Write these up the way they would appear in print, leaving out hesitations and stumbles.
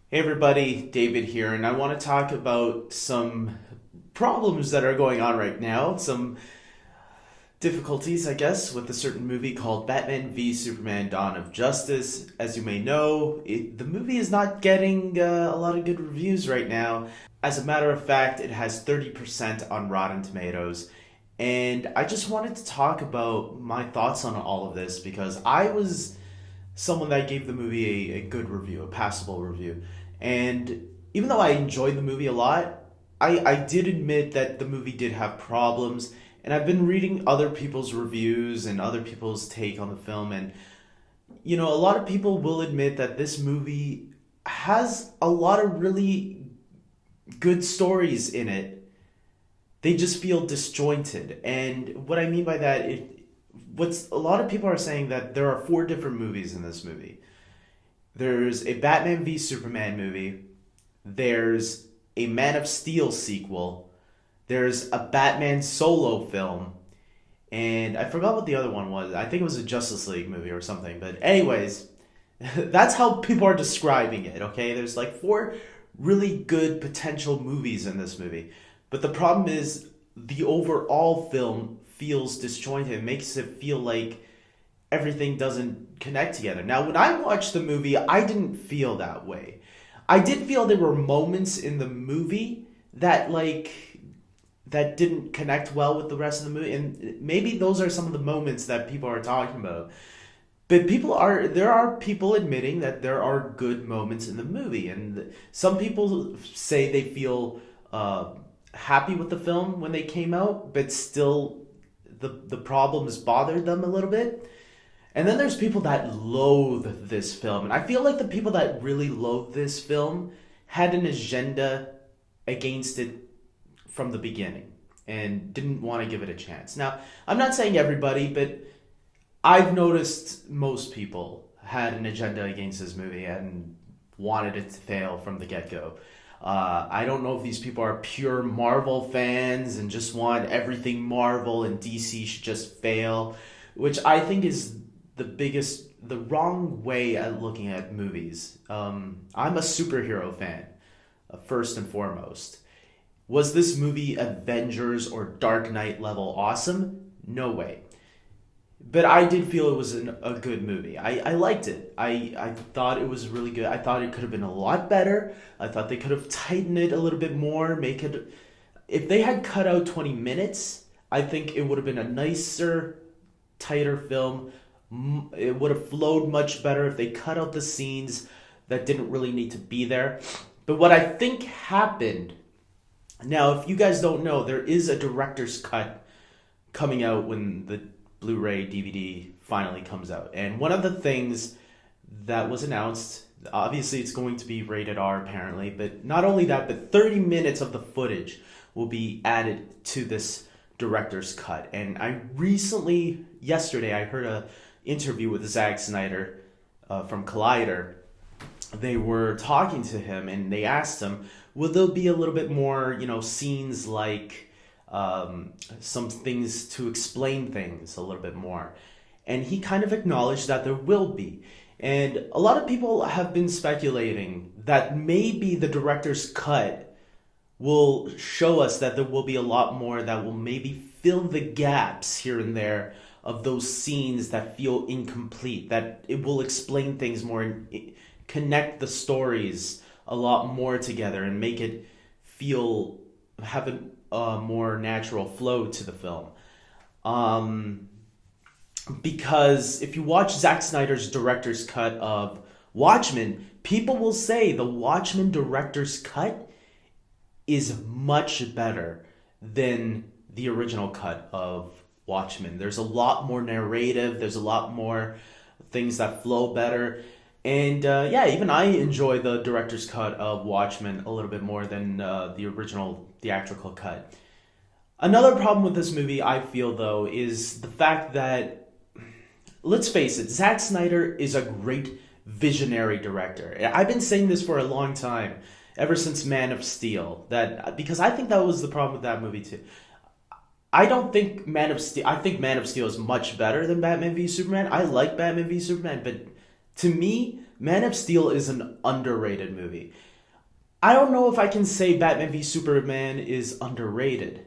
Hey everybody, David here, and I want to talk about some problems that are going on right now, some difficulties, I guess, with a certain movie called Batman v Superman Dawn of Justice. As you may know, the movie is not getting a lot of good reviews right now. As a matter of fact, it has 30% on Rotten Tomatoes. And I just wanted to talk about my thoughts on all of this because I was someone that gave the movie a good review, a passable review. And even though I enjoyed the movie a lot, I did admit that the movie did have problems. And I've been reading other people's reviews and other people's take on the film. And, a lot of people will admit that this movie has a lot of really good stories in it. They just feel disjointed. And what I mean by that, what's a lot of people are saying that there are four different movies in this movie. There's a Batman v Superman movie. There's a Man of Steel sequel. There's a Batman solo film. And I forgot what the other one was. I think it was a Justice League movie or something. But, anyways, that's how people are describing it, okay? There's like four really good potential movies in this movie. But the problem is the overall film feels disjointed. It makes it feel like everything doesn't connect together. Now, when I watched the movie, I didn't feel that way. I did feel there were moments in the movie that didn't connect well with the rest of the movie, and maybe those are some of the moments that people are talking about. But there are people admitting that there are good moments in the movie, and some people say they feel happy with the film when they came out, but still the problems bothered them a little bit. And then there's people that loathe this film. And I feel like the people that really loathe this film had an agenda against it from the beginning and didn't want to give it a chance. Now, I'm not saying everybody, but I've noticed most people had an agenda against this movie and wanted it to fail from the get go. I don't know if these people are pure Marvel fans and just want everything Marvel and DC should just fail, which I think is the wrong way at looking at movies. I'm a superhero fan, first and foremost. Was this movie Avengers or Dark Knight level awesome? No way. But I did feel it was a good movie. I liked it. I thought it was really good. I thought it could have been a lot better. I thought they could have tightened it a little bit more, make it. If they had cut out 20 minutes, I think it would have been a nicer, tighter film. It would have flowed much better if they cut out the scenes that didn't really need to be there. But what I think happened. Now, if you guys don't know, there is a director's cut coming out when the Blu-ray DVD finally comes out. And one of the things that was announced, obviously it's going to be rated R apparently, but not only that, but 30 minutes of the footage will be added to this director's cut. And yesterday, I heard a interview with Zack Snyder from Collider. They were talking to him and they asked him, will there be a little bit more, scenes like some things to explain things a little bit more? And he kind of acknowledged that there will be. And a lot of people have been speculating that maybe the director's cut will show us that there will be a lot more that will maybe fill the gaps here and there of those scenes that feel incomplete, that it will explain things more and connect the stories a lot more together and make it have a more natural flow to the film. Because if you watch Zack Snyder's director's cut of Watchmen, people will say the Watchmen director's cut is much better than the original cut of Watchmen. There's a lot more narrative, there's a lot more things that flow better. And even I enjoy the director's cut of Watchmen a little bit more than the original theatrical cut. Another problem with this movie, I feel, though, is the fact that, let's face it, Zack Snyder is a great visionary director. I've been saying this for a long time, ever since Man of Steel, because I think that was the problem with that movie, too. I don't think Man of Steel... I think Man of Steel is much better than Batman v Superman. I like Batman v Superman, but to me, Man of Steel is an underrated movie. I don't know if I can say Batman v Superman is underrated.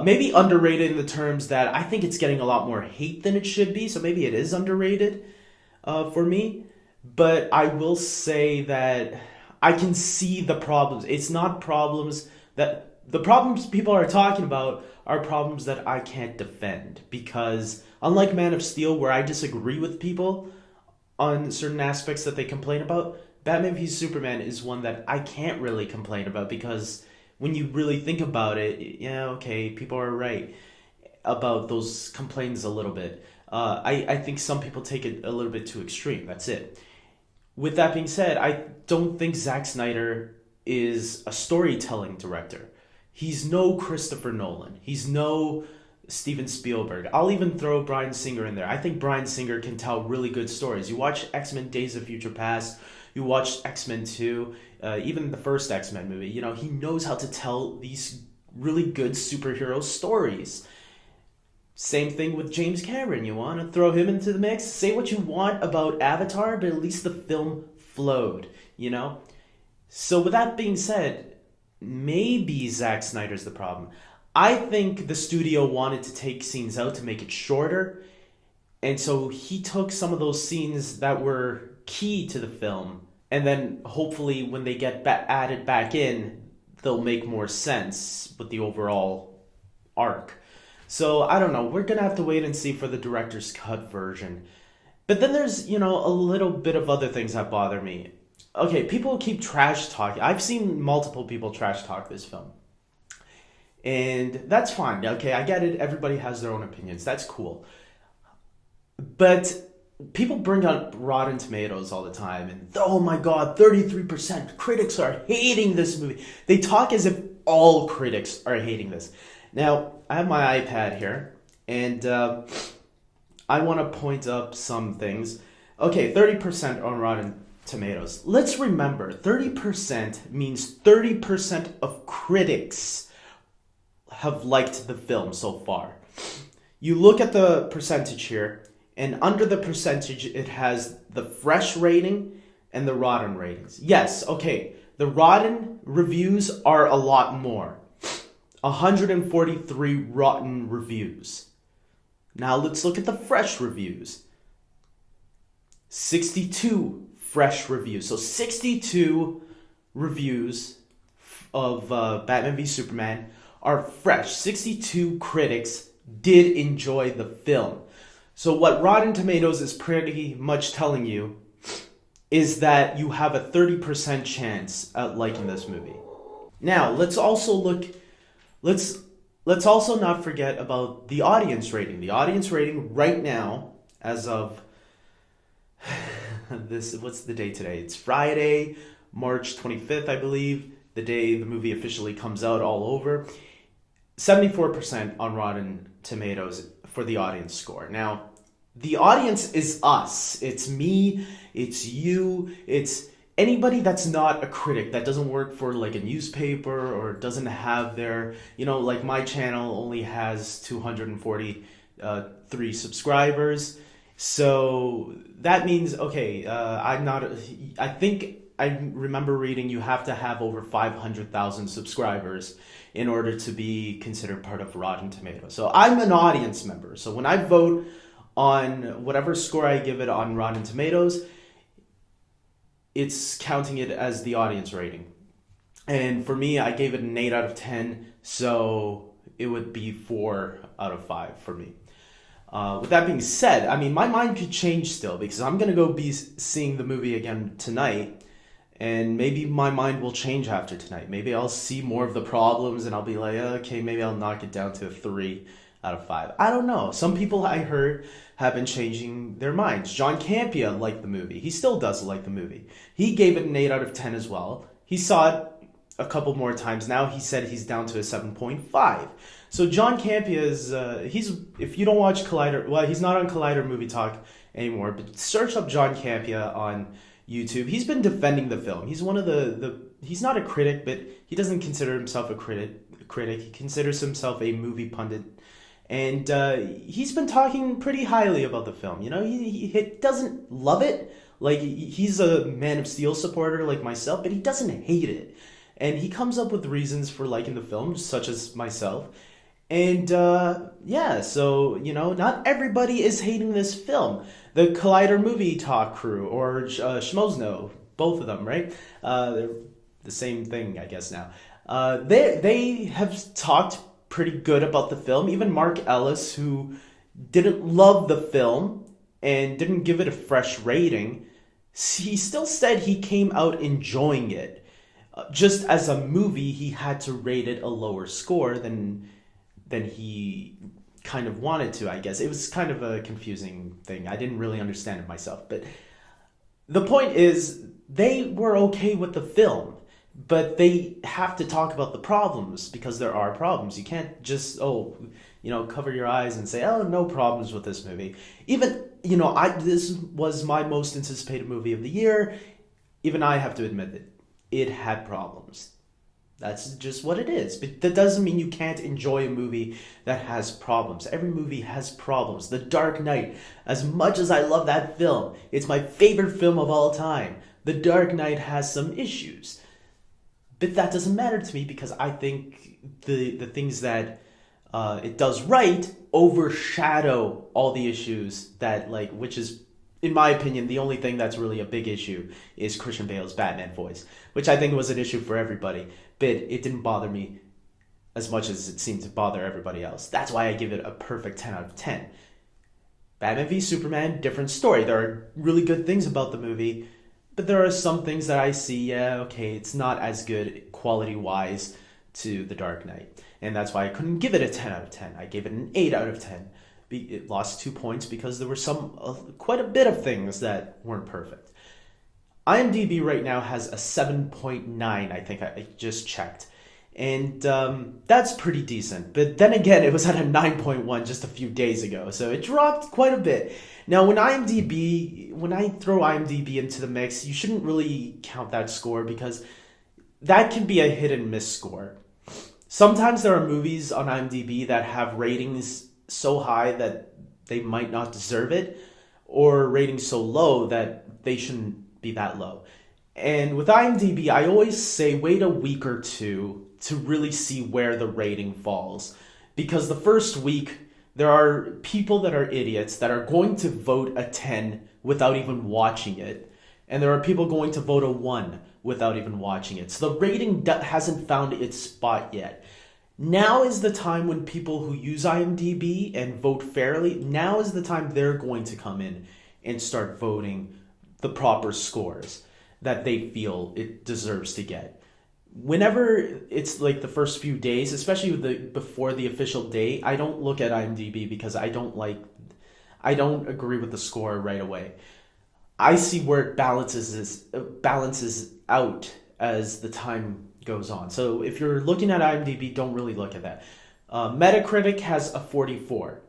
Maybe underrated in the terms that I think it's getting a lot more hate than it should be, so maybe it is underrated for me. But I will say that I can see the problems. It's not problems that the problems people are talking about are problems that I can't defend because unlike Man of Steel, where I disagree with people on certain aspects that they complain about, Batman v Superman is one that I can't really complain about because when you really think about it, yeah, okay, people are right about those complaints a little bit. I think some people take it a little bit too extreme. That's it. With that being said, I don't think Zack Snyder is a storytelling director. He's no Christopher Nolan. He's no Steven Spielberg. I'll even throw Bryan Singer in there. I think Bryan Singer can tell really good stories. You watch X-Men Days of Future Past, you watch X-Men 2, even the first X-Men movie. You know, he knows how to tell these really good superhero stories. Same thing with James Cameron. You want to throw him into the mix? Say what you want about Avatar, but at least the film flowed, you know? So with that being said, maybe Zack Snyder's the problem. I think the studio wanted to take scenes out to make it shorter, and so he took some of those scenes that were key to the film, and then hopefully when they get added back in, they'll make more sense with the overall arc. So I don't know. We're gonna have to wait and see for the director's cut version. But then there's, you know, a little bit of other things that bother me. Okay, people keep trash talking. I've seen multiple people trash talk this film. And that's fine. Okay, I get it. Everybody has their own opinions. That's cool. But people bring up Rotten Tomatoes all the time and, oh my god, 33% critics are hating this movie. They talk as if all critics are hating this. Now, I have my iPad here, and I want to point up some things. Okay, 30% on Rotten Tomatoes. Let's remember, 30% means 30% of critics have liked the film so far. You look at the percentage here, and under the percentage, it has the fresh rating and the Rotten ratings. Yes, okay, the Rotten reviews are a lot more. 143 rotten reviews. Now let's look at the fresh reviews. 62 fresh reviews. So 62 reviews of Batman v Superman are fresh. 62 critics did enjoy the film. So what Rotten Tomatoes is pretty much telling you is that you have a 30% chance at liking this movie. Now, let's also not forget about the audience rating. The audience rating right now, as of what's the day today? It's Friday, March 25th, I believe, the day the movie officially comes out all over. 74% on Rotten Tomatoes for the audience score. Now, the audience is us. It's me, it's you, it's anybody that's not a critic, that doesn't work for like a newspaper or doesn't have their, you know, like my channel only has 243 subscribers. So that means, okay, I think I remember reading you have to have over 500,000 subscribers in order to be considered part of Rotten Tomatoes. So I'm an audience member. So when I vote on whatever score I give it on Rotten Tomatoes, it's counting it as the audience rating. And for me, I gave it an 8 out of 10, so it would be 4 out of 5 for me. With that being said, I mean, my mind could change still because I'm going to go be seeing the movie again tonight, and maybe my mind will change after tonight. Maybe I'll see more of the problems and I'll be like, okay, maybe I'll knock it down to a 3 out of 5. I don't know. Some people I heard have been changing their minds. John Campea liked the movie. He still does like the movie. He gave it an 8 out of 10 as well. He saw it a couple more times now. He said he's down to a 7.5. So John Campea is, if you don't watch Collider, well, he's not on Collider Movie Talk anymore, but search up John Campea on YouTube. He's been defending the film. He's one of he's not a critic, but he doesn't consider himself a critic. He considers himself a movie pundit. And he's been talking pretty highly about the film. You know, he doesn't love it, Like, he's a Man of Steel supporter like myself, but he doesn't hate it. And he comes up with reasons for liking the film, such as myself. And yeah, so, not everybody is hating this film. The Collider Movie Talk crew, or Schmozno, both of them, right? They're the same thing, I guess, now. They have talked pretty good about the film. Even Mark Ellis, who didn't love the film and didn't give it a fresh rating, he still said he came out enjoying it. Just as a movie, he had to rate it a lower score than he kind of wanted to, I guess. It was kind of a confusing thing. I didn't really understand it myself. But the point is, they were okay with the film, but they have to talk about the problems because there are problems. You can't just, cover your eyes and say, oh, no problems with this movie. Even, this was my most anticipated movie of the year. Even I have to admit it had problems. That's just what it is. But that doesn't mean you can't enjoy a movie that has problems. Every movie has problems. The Dark Knight, as much as I love that film, it's my favorite film of all time. The Dark Knight has some issues. But that doesn't matter to me because I think the things that it does right overshadow all the issues that, which is, in my opinion, the only thing that's really a big issue is Christian Bale's Batman voice, which I think was an issue for everybody, but it didn't bother me as much as it seemed to bother everybody else. That's why I give it a perfect 10 out of 10. Batman v Superman, different story. There are really good things about the movie, but there are some things that I see, it's not as good quality-wise to The Dark Knight. And that's why I couldn't give it a 10 out of 10. I gave it an 8 out of 10. It lost 2 points because there were quite a bit of things that weren't perfect. IMDb right now has a 7.9, I think I just checked. And that's pretty decent. But then again, it was at a 9.1 just a few days ago. So it dropped quite a bit. Now, when I throw IMDb into the mix, you shouldn't really count that score because that can be a hit and miss score. Sometimes there are movies on IMDb that have ratings so high that they might not deserve it, or ratings so low that they shouldn't be that low. And with IMDb, I always say wait a week or two to really see where the rating falls. Because the first week, there are people that are idiots that are going to vote a 10 without even watching it. And there are people going to vote a 1 without even watching it. So the rating hasn't found its spot yet. Now is the time when people who use IMDb and vote fairly, now is the time they're going to come in and start voting the proper scores that they feel it deserves to get. Whenever it's like the first few days, especially before the official day, I don't look at IMDb because I don't agree with the score right away. I see where it balances out as the time goes on. So if you're looking at IMDb, don't really look at that. Metacritic has a 44.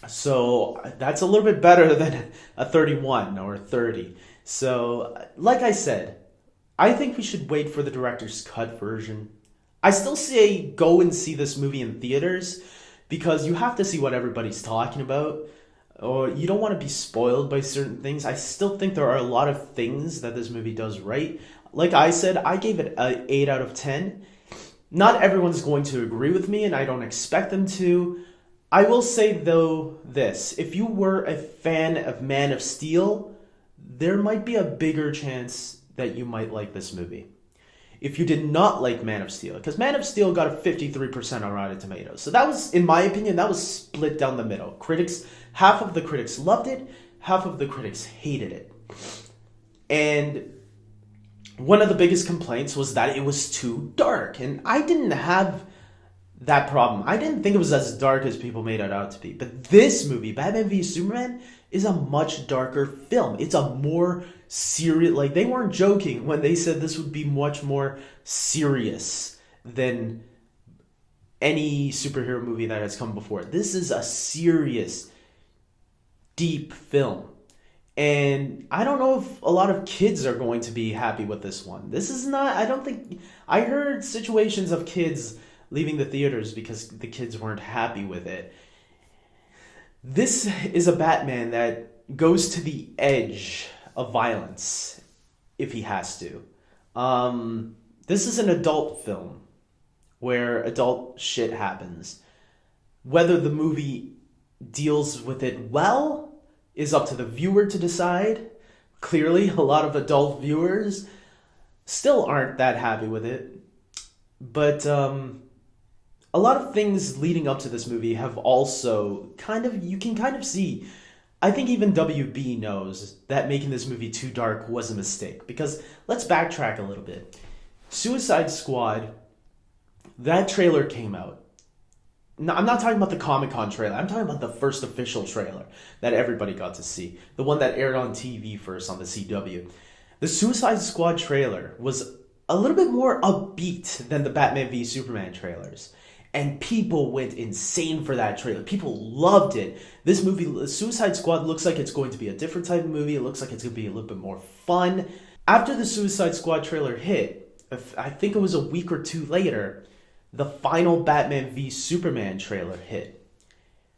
So that's a little bit better than a 31 or a 30. So like I said, I think we should wait for the director's cut version. I still say go and see this movie in theaters because you have to see what everybody's talking about, or you don't want to be spoiled by certain things. I still think there are a lot of things that this movie does right. Like I said, I gave it an 8 out of 10. Not everyone's going to agree with me, and I don't expect them to. I will say, though, this. If you were a fan of Man of Steel, there might be a bigger chance that you might like this movie. If you did not like Man of Steel, because Man of Steel got a 53% on Rotten Tomatoes. So that was, in my opinion, that was split down the middle. Half of the critics loved it, half of the critics hated it. And one of the biggest complaints was that it was too dark. And I didn't have that problem. I didn't think it was as dark as people made it out to be. But this movie, Batman v Superman, is a much darker film. It's a more serious, they weren't joking when they said this would be much more serious than any superhero movie that has come before. This is a serious, deep film. And I don't know if a lot of kids are going to be happy with this one. This is not, I heard situations of kids leaving the theaters because the kids weren't happy with it. This is a Batman that goes to the edge of violence if he has to. This is an adult film where adult shit happens. Whether the movie deals with it well is up to the viewer to decide. Clearly, a lot of adult viewers still aren't that happy with it. But a lot of things leading up to this movie have also you can kind of see. I think even WB knows that making this movie too dark was a mistake. Because let's backtrack a little bit. Suicide Squad, that trailer came out. No, I'm not talking about the Comic-Con trailer. I'm talking about the first official trailer that everybody got to see. The one that aired on TV first on the CW. The Suicide Squad trailer was a little bit more upbeat than the Batman v Superman trailers. And people went insane for that trailer. People loved it. This movie, Suicide Squad, looks like it's going to be a different type of movie. It looks like it's going to be a little bit more fun. After the Suicide Squad trailer hit, I think it was a week or two later, the final Batman v Superman trailer hit.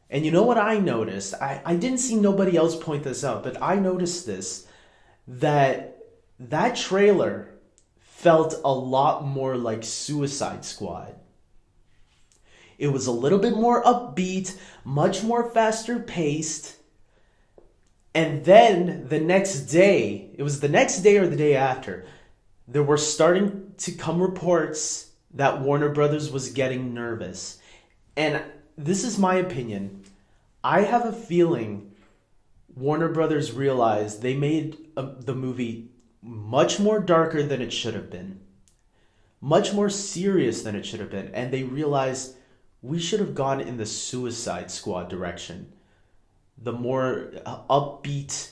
And you know what I noticed? I didn't see nobody else point this out, but I noticed this, that trailer felt a lot more like Suicide Squad. It was a little bit more upbeat, much more faster paced. And then the next day, it was the next day or the day after, there were starting to come reports that Warner Brothers was getting nervous. And this is my opinion. I have a feeling Warner Brothers realized they made the movie much more darker than it should have been. Much more serious than it should have been. And they realized we should have gone in the Suicide Squad direction. The more upbeat,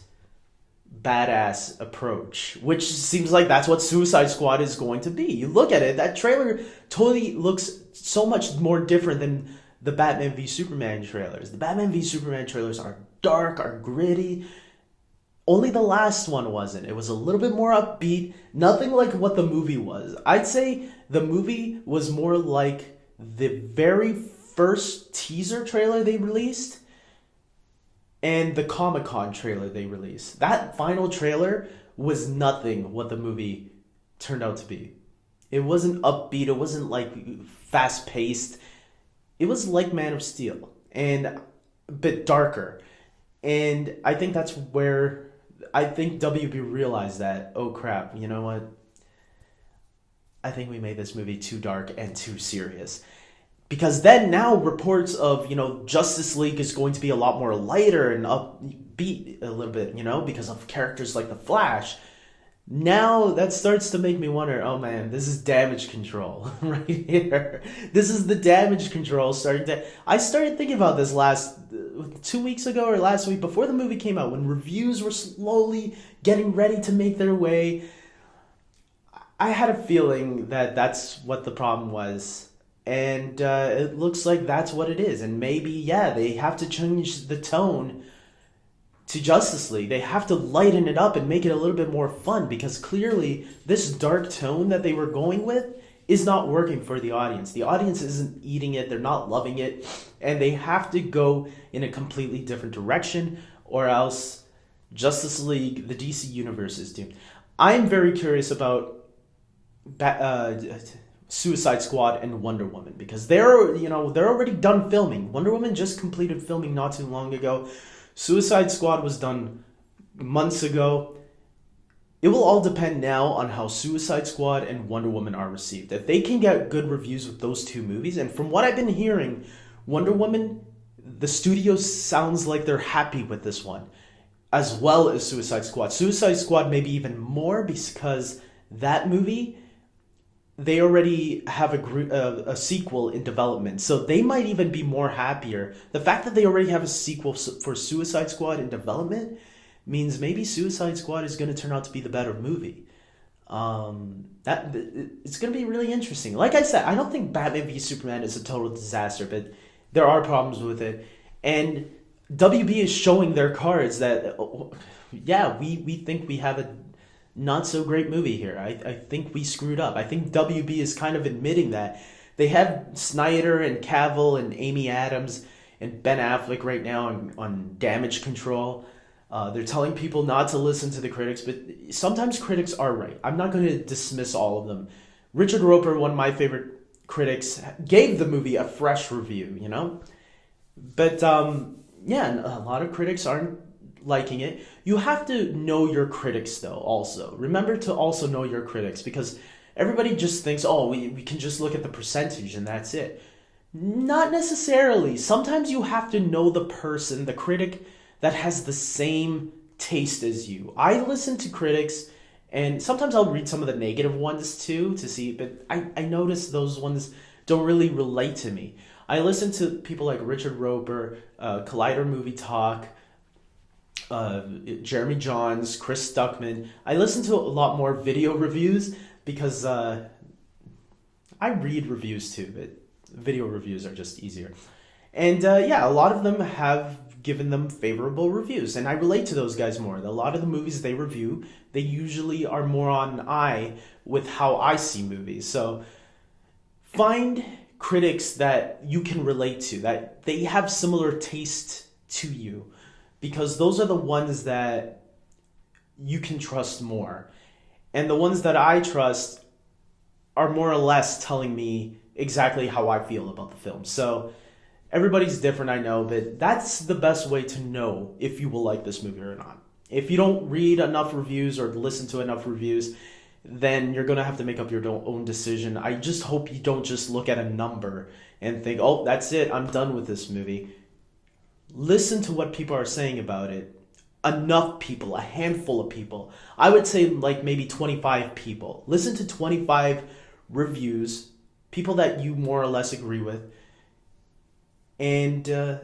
badass approach. Which seems like that's what Suicide Squad is going to be. You look at it, that trailer totally looks so much more different than the Batman v Superman trailers. The Batman v Superman trailers are dark, are gritty. Only the last one wasn't. It was a little bit more upbeat. Nothing like what the movie was. I'd say the movie was more like the very first teaser trailer they released and the Comic-Con trailer they released. That final trailer was nothing what the movie turned out to be. It wasn't upbeat. It wasn't like fast-paced. It was like Man of Steel and a bit darker. And I think that's where I think WB realized that, oh crap, you know what? I think we made this movie too dark and too serious. Because then now reports of, Justice League is going to be a lot more lighter and upbeat a little bit, because of characters like the Flash. Now that starts to make me wonder, oh man, this is damage control right here. This is the damage control starting to... I started thinking about this 2 weeks ago or last week before the movie came out, when reviews were slowly getting ready to make their way. I had a feeling that that's what the problem was. And it looks like that's what it is. And maybe, they have to change the tone to Justice League. They have to lighten it up and make it a little bit more fun, because clearly this dark tone that they were going with is not working for the audience. The audience isn't eating it. They're not loving it. And they have to go in a completely different direction, or else Justice League, the DC universe, is doomed. I'm very curious about Suicide Squad and Wonder Woman, because they're already done filming. Wonder Woman just completed filming not too long ago. Suicide Squad was done months ago. It will all depend now on how Suicide Squad and Wonder Woman are received. If they can get good reviews with those two movies, and from what I've been hearing, Wonder Woman, the studio sounds like they're happy with this one, as well as Suicide Squad. Suicide Squad maybe even more, because that movie, they already have a sequel in development, so they might even be more happier. The fact that they already have a sequel for Suicide Squad in development means maybe Suicide Squad is going to turn out to be the better movie. It's going to be really interesting. Like I said, I don't think Batman v Superman is a total disaster, but there are problems with it. And WB is showing their cards that, we think we have a not so great movie here. I think we screwed up. I think WB is kind of admitting that. They have Snyder and Cavill and Amy Adams and Ben Affleck right now on damage control. They're telling people not to listen to the critics, but sometimes critics are right. I'm not going to dismiss all of them. Richard Roeper, one of my favorite critics, gave the movie a fresh review, you know? But yeah, a lot of critics aren't liking it. You have to know your critics, though, also. Remember to also know your critics, because everybody just thinks, oh, we can just look at the percentage and that's it. Not necessarily. Sometimes you have to know the person, the critic that has the same taste as you. I listen to critics, and sometimes I'll read some of the negative ones too to see, but I notice those ones don't really relate to me. I listen to people like Richard Roeper, Collider Movie Talk, Jeremy Johns, Chris Stuckman. I listen to a lot more video reviews because I read reviews too, but video reviews are just easier. And yeah, a lot of them have given them favorable reviews, and I relate to those guys more. A lot of the movies they review, they usually are more on eye with how I see movies. So find critics that you can relate to, that they have similar taste to you, because those are the ones that you can trust more. And the ones that I trust are more or less telling me exactly how I feel about the film. So everybody's different, I know, but that's the best way to know if you will like this movie or not. If you don't read enough reviews or listen to enough reviews, then you're going to have to make up your own decision. I just hope you don't just look at a number and think, oh, that's it, I'm done with this movie. Listen to what people are saying about it. Enough people, a handful of people. I would say like maybe 25 people. Listen to 25 reviews, people that you more or less agree with, and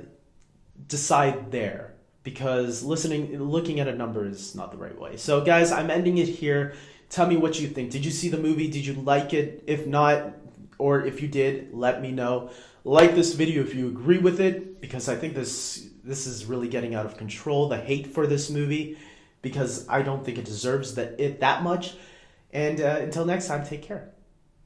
decide there, because looking at a number is not the right way. So guys, I'm ending it here. Tell me what you think. Did you see the movie? Did you like it? If not, or if you did, let me know. Like this video if you agree with it, because I think this is really getting out of control, the hate for this movie, because I don't think it deserves that much. And until next time, take care.